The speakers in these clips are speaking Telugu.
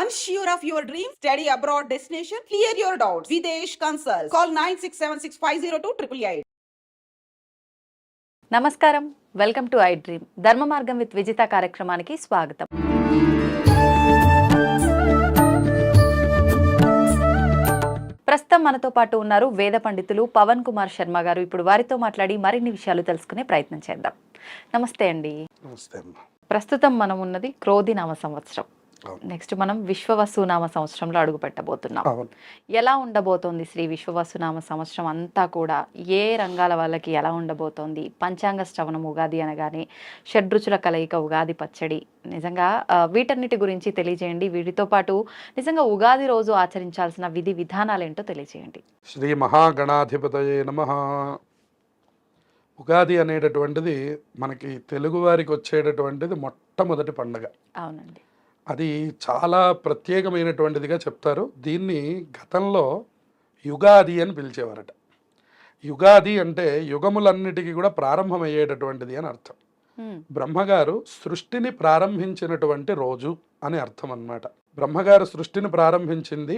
Unsure of your dream? Study abroad destination? Clear your doubts. Videsh Consult. Call 9676502888. నమస్కారం, వెల్కమ్ టు ఐ డ్రీమ్. ధర్మ మార్గం విత్ విజిత కార్యక్రమానికి స్వాగతం. ప్రస్తుతం మనతో పాటు ఉన్నారు వేద పండితులు పవన్ కుమార్ శర్మ గారు. ఇప్పుడు వారితో మాట్లాడి మరిన్ని విషయాలు తెలుసుకునే ప్రయత్నం చేద్దాం. నమస్తే అండి. నమస్తే అమ్మ. ప్రస్తుతం మనం ఉన్నది క్రోధి నామ సంవత్సరం. నెక్స్ట్ మనం విశ్వవసునామ సంవత్సరంలో అడుగు పెట్టబోతున్నాం. ఎలా ఉండబోతోంది శ్రీ విశ్వవసునామ సంవత్సరం అంతా కూడా? ఏ రంగాల వాళ్ళకి ఎలా ఉండబోతోంది? పంచాంగ శ్రవణం ఉగాది అనగానే షడ్రుచుల కలయిక ఉగాది పచ్చడి, నిజంగా వీటన్నిటి గురించి తెలియజేయండి. వీటితో పాటు నిజంగా ఉగాది రోజు ఆచరించాల్సిన విధి విధానాలు ఏంటో తెలియజేయండి. శ్రీ మహాగణాధిపతయే నమః. ఉగాది అనేటటువంటిది మనకి తెలుగు వారికి వచ్చేటటువంటిది మొట్టమొదటి పండగ. అవునండి. అది చాలా ప్రత్యేకమైనటువంటిదిగా చెప్తారు. దీన్ని గతంలో యుగాది అని పిలిచేవారట. యుగాది అంటే యుగములన్నిటికీ కూడా ప్రారంభమయ్యేటటువంటిది అని అర్థం. బ్రహ్మగారు సృష్టిని ప్రారంభించినటువంటి రోజు అని అర్థం అన్నమాట. బ్రహ్మగారు సృష్టిని ప్రారంభించింది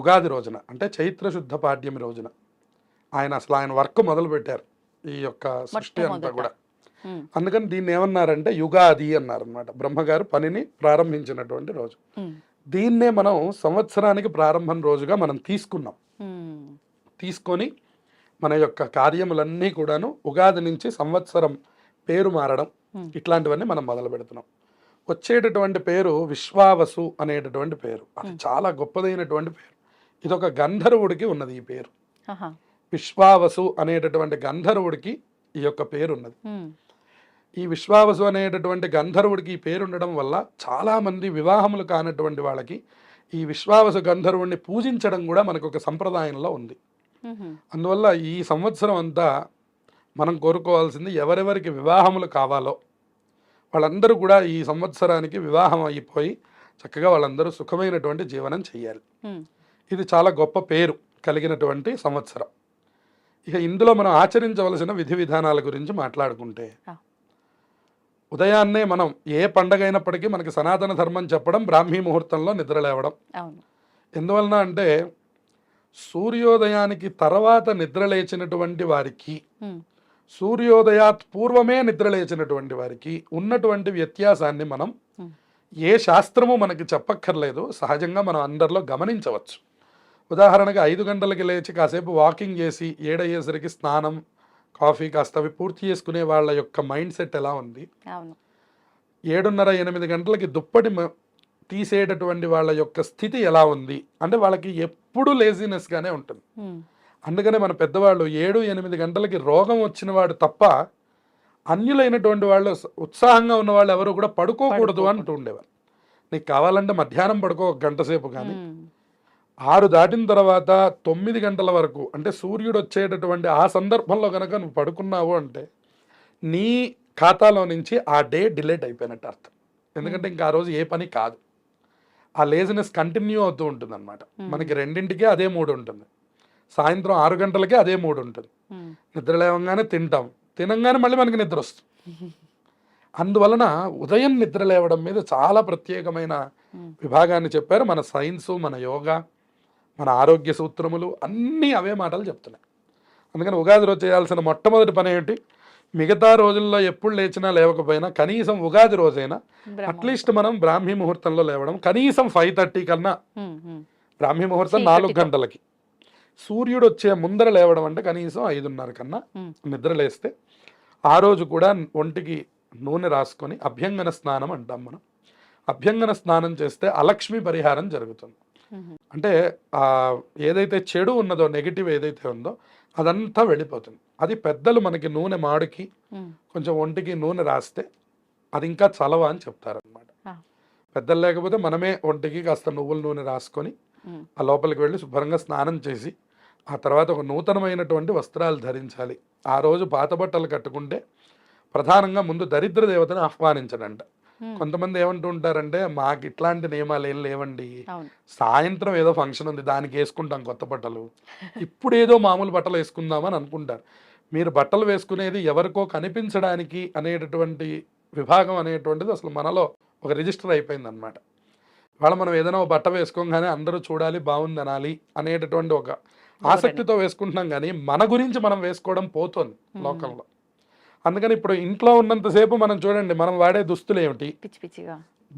ఉగాది రోజున, అంటే చైత్ర శుద్ధ పాడ్యమి రోజున. ఆయన వర్క్ మొదలు పెట్టారు ఈ యొక్క సృష్టి అంతా కూడా. అందుకని దీన్ని ఏమన్నారంటే యుగాది అన్నారు అనమాట. బ్రహ్మగారు పనిని ప్రారంభించినటువంటి రోజు. దీన్నే మనం సంవత్సరానికి ప్రారంభం రోజుగా మనం తీసుకొని మన యొక్క కార్యములన్నీ కూడాను ఉగాది నుంచి సంవత్సరం పేరు మారడం ఇట్లాంటివన్నీ మనం మొదలు పెడుతున్నాం. వచ్చేటటువంటి పేరు విశ్వావసు అనేటటువంటి పేరు. అది చాలా గొప్పదైనటువంటి పేరు. ఇదొక గంధర్వుడికి ఉన్నది ఈ పేరు. విశ్వావసు అనేటటువంటి గంధర్వుడికి ఈ యొక్క పేరు ఉన్నది. ఈ విశ్వావసు అనేటటువంటి గంధర్వుడికి ఈ పేరు ఉండడం వల్ల చాలామంది వివాహములు కానటువంటి వాళ్ళకి ఈ విశ్వావసు గంధర్వుడిని పూజించడం కూడా మనకు ఒక సంప్రదాయంలో ఉంది. అందువల్ల ఈ సంవత్సరం అంతా మనం కోరుకోవాల్సింది, ఎవరెవరికి వివాహములు కావాలో వాళ్ళందరూ కూడా ఈ సంవత్సరానికి వివాహం అయిపోయి చక్కగా వాళ్ళందరూ సుఖమైనటువంటి జీవనం చేయాలి. ఇది చాలా గొప్ప పేరు కలిగినటువంటి సంవత్సరం. ఇక ఇందులో మనం ఆచరించవలసిన విధి విధానాల గురించి మాట్లాడుకుంటే, ఉదయాన్నే మనం ఏ పండగ అయినప్పటికీ మనకి సనాతన ధర్మం చెప్పడం బ్రాహ్మీ ముహూర్తంలో నిద్రలేవడం. ఎందువలన అంటే సూర్యోదయానికి తర్వాత నిద్రలేచినటువంటి వారికి, సూర్యోదయాత్ పూర్వమే నిద్రలేచినటువంటి వారికి ఉన్నటువంటి వ్యత్యాసాన్ని మనం ఏ శాస్త్రము మనకి చెప్పక్కర్లేదు, సహజంగా మనం అందరిలో గమనించవచ్చు. ఉదాహరణగా 5 గంటలకి లేచి కాసేపు వాకింగ్ చేసి 7 అయ్యేసరికి స్నానం కాఫీ కాస్త అవి పూర్తి చేసుకునే వాళ్ళ యొక్క మైండ్ సెట్ ఎలా ఉంది, 7:30 8 గంటలకి దుప్పటి తీసేటటువంటి వాళ్ళ యొక్క స్థితి ఎలా ఉంది అంటే వాళ్ళకి ఎప్పుడు లేజినెస్గానే ఉంటుంది. అందుకనే మన పెద్దవాళ్ళు 7 8 గంటలకి రోగం వచ్చిన వాడు తప్ప అన్యులైనటువంటి వాళ్ళు, ఉత్సాహంగా ఉన్న వాళ్ళు ఎవరు కూడా పడుకోకూడదు అంటూ ఉండేవారు. నీకు కావాలంటే మధ్యాహ్నం పడుకో 1 గంట సేపు, కానీ 6 దాటిన తర్వాత 9 గంటల వరకు, అంటే సూర్యుడు వచ్చేటటువంటి ఆ సందర్భంలో కనుక నువ్వు పడుకున్నావు అంటే నీ ఖాతాలో నుంచి ఆ డే డిలేట్ అయిపోయినట్టు అర్థం. ఎందుకంటే ఇంకా ఆ రోజు ఏ పని కాదు. ఆ లేజినెస్ కంటిన్యూ అవుతూ ఉంటుంది అనమాట. మనకి 2ంటికే అదే మూడు ఉంటుంది, సాయంత్రం 6 గంటలకే అదే మూడు ఉంటుంది. నిద్ర లేవగానే తింటాం, తినంగానే మళ్ళీ మనకి నిద్ర వస్తుంది. అందువలన ఉదయం నిద్ర లేవడం మీద చాలా ప్రత్యేకమైన విభాగాన్ని చెప్పారు. మన సైన్సు, మన యోగా, మన ఆరోగ్య సూత్రములు అన్నీ అవే మాటలు చెప్తున్నాయి. అందుకని ఉగాది రోజు చేయాల్సిన మొట్టమొదటి పని ఏంటి? మిగతా రోజుల్లో ఎప్పుడు లేచినా లేవకపోయినా కనీసం ఉగాది రోజైనా అట్లీస్ట్ మనం బ్రాహ్మీ ముహూర్తంలో లేవడం. కనీసం 5:30 కన్నా, బ్రాహ్మీ ముహూర్తం 4 గంటలకి, సూర్యుడు వచ్చే ముందర లేవడం అంటే కనీసం 5:30 కన్నా నిద్ర లేస్తే ఆ రోజు కూడా ఒంటికి నూనె రాసుకొని అభ్యంగన స్నానం అంటాం మనం. అభ్యంగన స్నానం చేస్తే అలక్ష్మి పరిహారం జరుగుతుంది. అంటే ఏదైతే చెడు ఉన్నదో, నెగిటివ్ ఏదైతే ఉందో అదంతా వెళ్ళిపోతుంది. అది పెద్దలు మనకి నూనె మాడికి కొంచెం ఒంటికి నూనె రాస్తే అది ఇంకా చలవ అని చెప్తారనమాట. పెద్దలు లేకపోతే మనమే ఒంటికి కాస్త నువ్వుల నూనె రాసుకొని ఆ లోపలికి వెళ్ళి శుభ్రంగా స్నానం చేసి ఆ తర్వాత ఒక నూతనమైనటువంటి వస్త్రాలు ధరించాలి. ఆ రోజు పాత బట్టలు కట్టుకుంటే ప్రధానంగా ముందు దరిద్ర దేవతను ఆహ్వానించడంట. కొంతమంది ఏమంటూ ఉంటారంటే, మాకు ఇట్లాంటి నియమాలు ఏం లేవండి, సాయంత్రం ఏదో ఫంక్షన్ ఉంది దానికి వేసుకుంటాం కొత్త బట్టలు, ఇప్పుడు ఏదో మామూలు బట్టలు వేసుకుందామని అనుకుంటారు. మీరు బట్టలు వేసుకునేది ఎవరికో కనిపించడానికి అనేటటువంటి విభాగం అనేటువంటిది అసలు మనలో ఒక రిజిస్టర్ అయిపోయింది అనమాట. ఇవాళ మనం ఏదైనా ఒక బట్ట వేసుకోగానే అందరూ చూడాలి, బాగుంది అనాలి అనేటటువంటి ఒక ఆసక్తితో వేసుకుంటున్నాం, కానీ మన గురించి మనం వేసుకోవడం పోతుంది లోకంలో. అందుకని ఇప్పుడు ఇంట్లో ఉన్నంతసేపు మనం చూడండి, మనం వాడే దుస్తులు ఏమిటి, పిచ్చి పిచ్చిగా,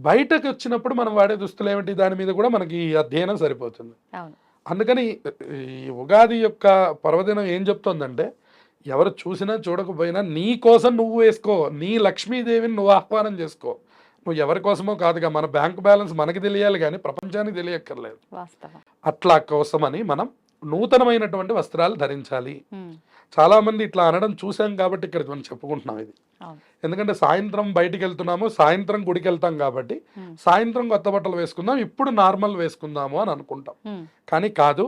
బయటకు వచ్చినప్పుడు మనం వాడే దుస్తులు ఏమిటి, దాని మీద కూడా మనకి ఈ అధ్యయనం సరిపోతుంది. అవును. అందుకని ఈ ఉగాది యొక్క పర్వదినం ఏం చెప్తోందంటే, ఎవరు చూసినా చూడకపోయినా నీ కోసం నువ్వు వేసుకో, నీ లక్ష్మీదేవిని నువ్వు ఆహ్వానం చేసుకో. నువ్వు ఎవరి కోసమో కాదుగా, మన బ్యాంక్ బ్యాలెన్స్ మనకి తెలియాలి కానీ ప్రపంచానికి తెలియక్కర్లేదు. వాస్తవం. అట్లా కోసమని మనం నూతనమైనటువంటి వస్త్రాలు ధరించాలి. ఉమ్, చాలా మంది ఇట్లా అనడం చూసాం కాబట్టి ఇక్కడ మనం చెప్పుకుంటున్నాం ఇది. అవును. ఎందుకంటే సాయంత్రం బయటికి వెళ్తున్నాము, సాయంత్రం గుడికి వెళ్తాం కాబట్టి ఉమ్, సాయంత్రం కొత్త బట్టలు వేసుకుందాం, ఇప్పుడు నార్మల్ వేసుకుందాము అని అనుకుంటాం. ఉమ్, కానీ కాదు,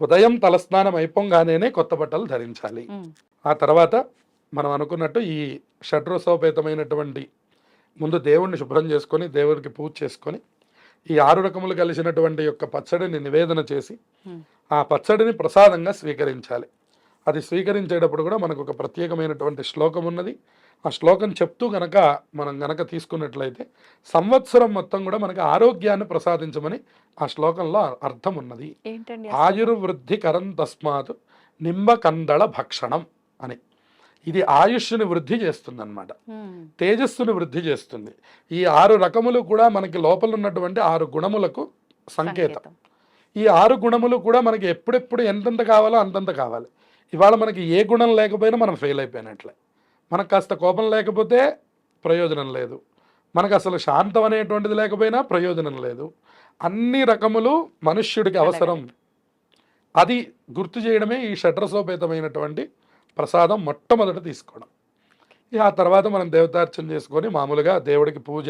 ఉదయం తలస్నానం అయిపోగానే కొత్త బట్టలు ధరించాలి. ఉమ్, ఆ తర్వాత మనం అనుకున్నట్టు ఈ షడ్రసోపేతమైనటువంటి ముందు దేవుణ్ణి శుభ్రం చేసుకొని దేవుడికి పూజ చేసుకొని ఈ 6 రకములు కలిసినటువంటి యొక్క పచ్చడిని నివేదన చేసి ఉమ్, ఆ పచ్చడిని ప్రసాదంగా స్వీకరించాలి. అది స్వీకరించేటప్పుడు కూడా మనకు ఒక ప్రత్యేకమైనటువంటి శ్లోకం ఉన్నది. ఆ శ్లోకం చెప్తూ మనం గనక తీసుకున్నట్లయితే సంవత్సరం మొత్తం కూడా మనకి ఆరోగ్యాన్ని ప్రసాదించమని ఆ శ్లోకంలో అర్థం ఉన్నది. ఏంటండి ఆయుర్వృద్ధికరం తస్మాత్ నింబకందళ భక్షణం అని. ఇది ఆయుష్ని వృద్ధి చేస్తుంది అన్నమాట, తేజస్సుని వృద్ధి చేస్తుంది. ఈ 6 రకములు కూడా మనకి లోపల ఉన్నటువంటి 6 గుణములకు సంకేతం. ఈ 6 గుణములు కూడా మనకి ఎప్పుడెప్పుడు ఎంతెంత కావాలో అంతంత కావాలి. ఇవాళ మనకి ఏ గుణం లేకపోయినా మనం ఫెయిల్ అయిపోయినట్లే. మనకు కాస్త కోపం లేకపోతే ప్రయోజనం లేదు, మనకు అసలు శాంతం అనేటువంటిది లేకపోయినా ప్రయోజనం లేదు. అన్ని రకములు మనుష్యుడికి అవసరం. అది గుర్తు చేయడమే ఈ షడ్రసోపేతమైనటువంటి ప్రసాదం మొట్టమొదట తీసుకోవడం. ఆ తర్వాత మనం దేవతార్చన చేసుకొని మామూలుగా దేవుడికి పూజ,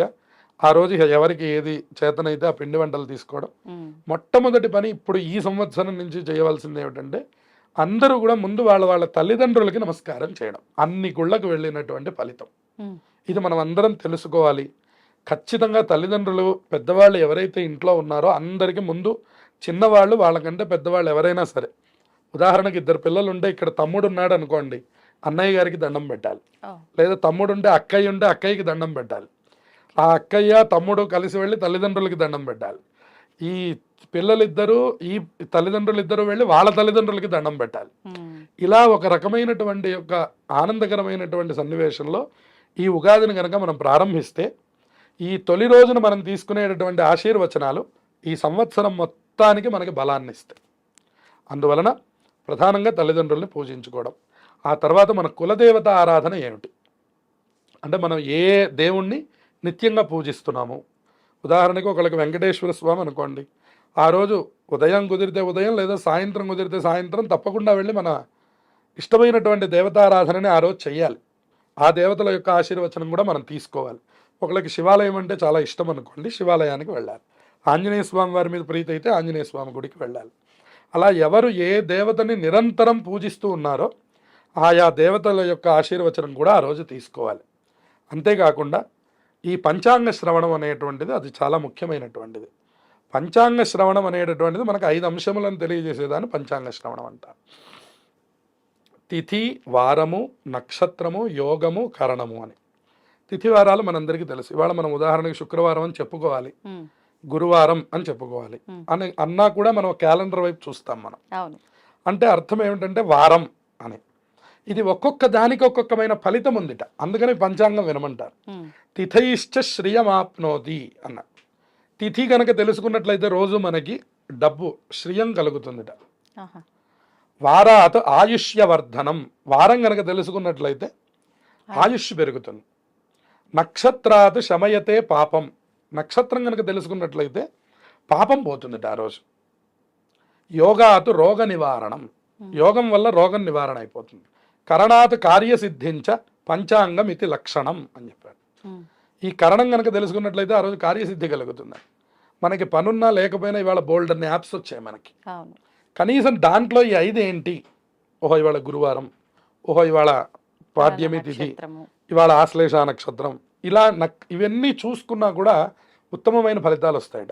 ఆ రోజు ఎవరికి ఏది చేతనైతే ఆ పిండి వంటలు తీసుకోవడం. మొట్టమొదటి పని ఇప్పుడు ఈ సంవత్సరం నుంచి చేయవలసింది ఏమిటంటే, అందరూ కూడా ముందు వాళ్ళ తల్లిదండ్రులకి నమస్కారం చేయడం. అన్ని గుళ్ళకు వెళ్ళినటువంటి ఫలితం ఇది మనం అందరం తెలుసుకోవాలి. ఖచ్చితంగా తల్లిదండ్రులు పెద్దవాళ్ళు ఎవరైతే ఇంట్లో ఉన్నారో అందరికీ ముందు చిన్నవాళ్ళు వాళ్ళకంటే పెద్దవాళ్ళు ఎవరైనా సరే, ఉదాహరణకి 2 పిల్లలు ఉంటే ఇక్కడ తమ్ముడు ఉన్నాడు అనుకోండి, అన్నయ్య గారికి దండం పెట్టాలి. లేదా తమ్ముడు ఉంటే అక్కయ్య ఉంటే అక్కయ్యకి దండం పెట్టాలి. ఆ అక్కయ్య తమ్ముడు కలిసి వెళ్ళి తల్లిదండ్రులకి దండం పెట్టాలి. ఈ పిల్లలిద్దరూ ఈ తల్లిదండ్రులు ఇద్దరు వెళ్ళి వాళ్ళ తల్లిదండ్రులకి దండం పెట్టాలి. ఇలా ఒక రకమైనటువంటి యొక్క ఆనందకరమైనటువంటి సన్నివేశంలో ఈ ఉగాదిని కనుక మనం ప్రారంభిస్తే, ఈ తొలి రోజున మనం తీసుకునేటటువంటి ఆశీర్వచనాలు ఈ సంవత్సరం మొత్తానికి మనకి బలాన్ని ఇస్తాయి. అందువలన ప్రధానంగా తల్లిదండ్రుల్ని పూజించుకోవడం. ఆ తర్వాత మన కులదేవత ఆరాధన ఏమిటి అంటే, మనం ఏ దేవుణ్ణి నిత్యంగా పూజిస్తున్నాము. ఉదాహరణకు ఒకళ్ళకి వెంకటేశ్వర స్వామి అనుకోండి, ఆ రోజు ఉదయం కుదిరితే ఉదయం లేదా సాయంత్రం కుదిరితే సాయంత్రం తప్పకుండా వెళ్ళి మన ఇష్టమైనటువంటి దేవతారాధనని ఆ రోజు చెయ్యాలి. ఆ దేవతల యొక్క ఆశీర్వచనం కూడా మనం తీసుకోవాలి. ఒకళ్ళకి శివాలయం అంటే చాలా ఇష్టం అనుకోండి, శివాలయానికి వెళ్ళాలి. ఆంజనేయ స్వామి వారి మీద ప్రీతి అయితే ఆంజనేయ స్వామి గుడికి వెళ్ళాలి. అలా ఎవరు ఏ దేవతని నిరంతరం పూజిస్తూ ఉన్నారో ఆయా దేవతల యొక్క ఆశీర్వచనం కూడా ఆ రోజు తీసుకోవాలి. అంతేకాకుండా ఈ పంచాంగ శ్రవణం అనేటువంటిది అది చాలా ముఖ్యమైనటువంటిది. పంచాంగ శ్రవణం అనేటటువంటిది మనకు 5 అంశములను తెలియజేసేదాన్ని పంచాంగ శ్రవణం అంటారు. తిథి, వారము, నక్షత్రము, యోగము, కరణము అని. తిథి వారాలు మనందరికీ తెలుసు. ఇవాళ మనం ఉదాహరణకి శుక్రవారం అని చెప్పుకోవాలి, గురువారం అని చెప్పుకోవాలి అని అన్నా కూడా మనం క్యాలెండర్ వైపు చూస్తాం మనం. అంటే అర్థం ఏమిటంటే వారం అని. ఇది ఒక్కొక్క దానికి ఒక్కొక్కమైన ఫలితం ఉందిట. అందుకని పంచాంగం వినమంటారు. తిథైశ్చ శ్రియమాప్నోతి అన్న. తిథి కనుక తెలుసుకున్నట్లయితే రోజు మనకి డబ్బు శ్రియం కలుగుతుందిట. వారాత్ ఆయుష్యవర్ధనం, వారం కనుక తెలుసుకున్నట్లయితే ఆయుష్ పెరుగుతుంది. నక్షత్రాత్ శమయతే పాపం, నక్షత్రం కనుక తెలుసుకున్నట్లయితే పాపం పోతుందిట ఆ రోజు. యోగాత్ రోగ నివారణం, యోగం వల్ల రోగం నివారణ అయిపోతుంది. కరణాత్ కార్యసిద్ధించ పంచాంగం ఇది లక్షణం అని చెప్పారు. ఈ కరణం కనుక తెలుసుకున్నట్లయితే ఆ రోజు కార్యసిద్ధి కలుగుతుంది. మనకి పనున్నా లేకపోయినా ఇవాళ బోల్డ్ అన్ని యాప్స్ వచ్చాయి మనకి. కనీసం దాంట్లో ఈ 5 ఏంటి, ఓహో ఇవాళ గురువారం, ఓహో ఇవాళ పాడ్యమి తిథి, ఇవాళ ఆశ్లేష నక్షత్రం, ఇలా ఇవన్నీ చూసుకున్నా కూడా ఉత్తమమైన ఫలితాలు వస్తాయట.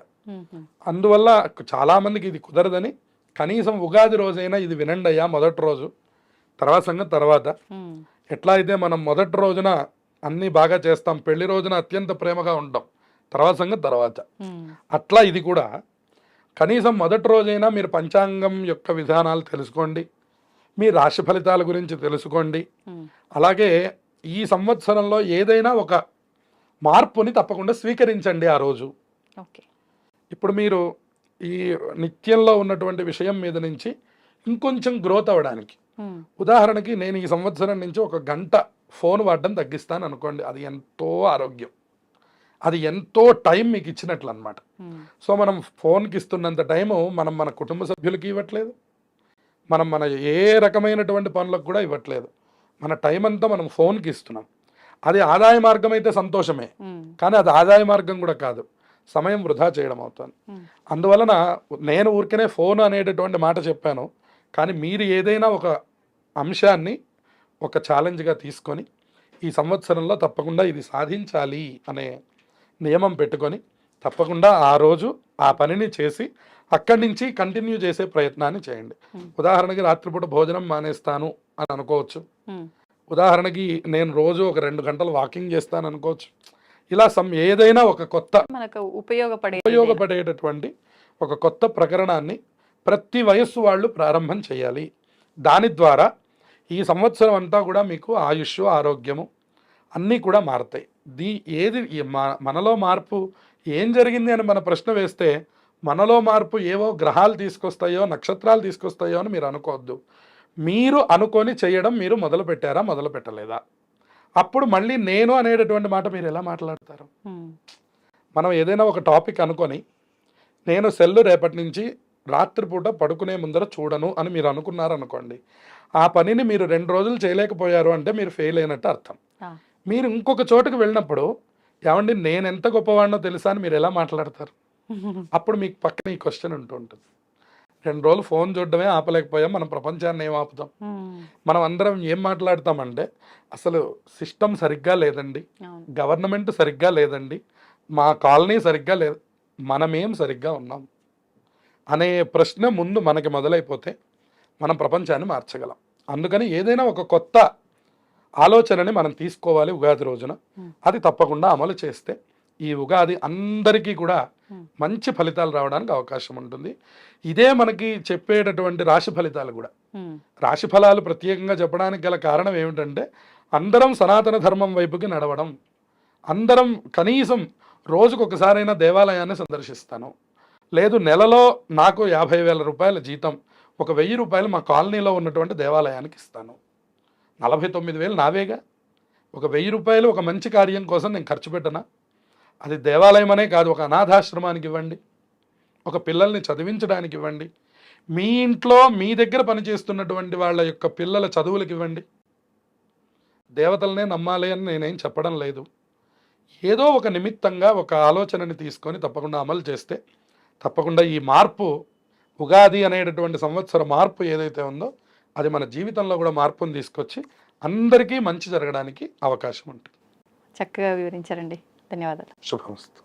అందువల్ల చాలామందికి ఇది కుదరదని కనీసం ఉగాది రోజైనా ఇది వినండి అయ్యా మొదటి రోజు, తర్వాత సంగతి తర్వాత. ఎట్లా అయితే మనం మొదటి రోజున అన్నీ బాగా చేస్తాం, పెళ్లి రోజున అత్యంత ప్రేమగా ఉంటాం, తర్వాత సంగతి తర్వాత. అట్లా ఇది కూడా కనీసం మొదటి రోజైనా మీరు పంచాంగం యొక్క విధానాలు తెలుసుకోండి, మీ రాశి ఫలితాల గురించి తెలుసుకోండి. అలాగే ఈ సంవత్సరంలో ఏదైనా ఒక మార్పుని తప్పకుండా స్వీకరించండి ఆ రోజు. ఓకే. ఇప్పుడు మీరు ఈ నిత్యంలో ఉన్నటువంటి విషయం మీద నుంచి ఇంకొంచెం గ్రోత్ అవ్వడానికి, ఉదాహరణకి నేను ఈ సంవత్సరం నుంచి 1 గంట ఫోన్ వాడడం తగ్గిస్తాను అనుకోండి, అది ఎంతో ఆరోగ్యం, అది ఎంతో టైం మీకు ఇచ్చినట్లు అనమాట. సో మనం ఫోన్కి ఇస్తున్నంత టైము మనం మన కుటుంబ సభ్యులకి ఇవ్వట్లేదు, మనం మన ఏ రకమైనటువంటి పనులకు కూడా ఇవ్వట్లేదు. మన టైం అంతా మనం ఫోన్కి ఇస్తున్నాం. అది ఆదాయ మార్గం అయితే సంతోషమే, కానీ అది ఆదాయ మార్గం కూడా కాదు, సమయం వృధా చేయడం అవుతుంది. అందువలన నేను ఊరికనే ఫోన్ అనేటటువంటి మాట చెప్పాను, కానీ మీరు ఏదైనా ఒక అంశాన్ని ఒక ఛాలెంజ్గా తీసుకొని ఈ సంవత్సరంలో తప్పకుండా ఇది సాధించాలి అనే నియమం పెట్టుకొని తప్పకుండా ఆ రోజు ఆ పనిని చేసి అక్కడి నుంచి కంటిన్యూ చేసే ప్రయత్నాన్ని చేయండి. ఉదాహరణకి రాత్రిపూట భోజనం మానేస్తాను అని అనుకోవచ్చు, ఉదాహరణకి నేను రోజు ఒక 2 గంటలు వాకింగ్ చేస్తాను అనుకోవచ్చు. ఇలా ఏదైనా ఒక కొత్త మనకు ఉపయోగపడేటటువంటి ఒక కొత్త ప్రకరణాన్ని ప్రతి వయస్సు వాళ్ళు ప్రారంభం చేయాలి. దాని ద్వారా ఈ సంవత్సరం అంతా కూడా మీకు ఆయుష్, ఆరోగ్యము అన్నీ కూడా మారుతాయి. మనలో మార్పు ఏం జరిగింది అని మన ప్రశ్న వేస్తే, మనలో మార్పు ఏవో గ్రహాలు తీసుకొస్తాయో, నక్షత్రాలు తీసుకొస్తాయో అని మీరు అనుకోవద్దు. మీరు అనుకొని చేయడం మీరు మొదలు పెట్టారా, మొదలు పెట్టలేదా? అప్పుడు మళ్ళీ నేను అనేటటువంటి మాట మీరు ఎలా మాట్లాడతారు? మనం ఏదైనా ఒక టాపిక్ అనుకొని నేను సెల్లు రేపటి నుంచి రాత్రిపూట పడుకునే ముందర చూడను అని మీరు అనుకున్నారనుకోండి, ఆ పనిని మీరు 2 రోజులు చేయలేకపోయారు అంటే మీరు ఫెయిల్ అయినట్టు అర్థం. మీరు ఇంకొక చోటుకు వెళ్ళినప్పుడు ఏమండి నేను ఎంత గొప్పవాడినో తెలుసా అని మీరు ఎలా మాట్లాడతారు? అప్పుడు మీకు పక్కన ఈ క్వశ్చన్ ఉంటుంది. 2 రోజులు ఫోన్ చూడడమే ఆపలేకపోయాం, మనం ప్రపంచాన్ని ఏం ఆపుతాం? మనం అందరం ఏం మాట్లాడతామంటే, అసలు సిస్టమ్ సరిగ్గా లేదండి, గవర్నమెంట్ సరిగ్గా లేదండి, మా కాలనీ సరిగ్గా లేదు, మనమేం సరిగ్గా ఉన్నాం అనే ప్రశ్న ముందు మనకి మొదలైపోతే మనం ప్రపంచాన్ని మార్చగలం. అందుకని ఏదైనా ఒక కొత్త ఆలోచనని మనం తీసుకోవాలి ఉగాది రోజున. అది తప్పకుండా అమలు చేస్తే ఈ ఉగాది అందరికీ కూడా మంచి ఫలితాలు రావడానికి అవకాశం ఉంటుంది. ఇదే మనకి చెప్పేటటువంటి రాశి ఫలితాలు కూడా. రాశి ఫలాలు ప్రత్యేకంగా చెప్పడానికి గల కారణం ఏమిటంటే, అందరం సనాతన ధర్మం వైపుకి నడవడం, అందరం కనీసం రోజుకొకసారైనా దేవాలయాన్ని సందర్శిస్తాను, లేదు నెలలో నాకు 50,000 రూపాయల జీతం, ఒక 1,000 రూపాయలు మా కాలనీలో ఉన్నటువంటి దేవాలయానికి ఇస్తాను, 49,000 నావేగా. ఒక 1,000 రూపాయలు ఒక మంచి కార్యం కోసం నేను ఖర్చు పెట్టనా? అది దేవాలయం అనే కాదు, ఒక అనాథాశ్రమానికి ఇవ్వండి, ఒక పిల్లల్ని చదివించడానికి ఇవ్వండి, మీ ఇంట్లో మీ దగ్గర పనిచేస్తున్నటువంటి వాళ్ళ యొక్క పిల్లల చదువులకు ఇవ్వండి. దేవతలనే నమ్మాలి అని నేనేం చెప్పడం లేదు. ఏదో ఒక నిమిత్తంగా ఒక ఆలోచనని తీసుకొని తప్పకుండా అమలు చేస్తే తప్పకుండా ఈ మార్పు, ఉగాది అనేటటువంటి సంవత్సర మార్పు ఏదైతే ఉందో అది మన జీవితంలో కూడా మార్పును తీసుకొచ్చి అందరికీ మంచి జరగడానికి అవకాశం ఉంటుంది. చక్కగా వివరించారండి. ధన్యవాదాలు. శుభమస్తు.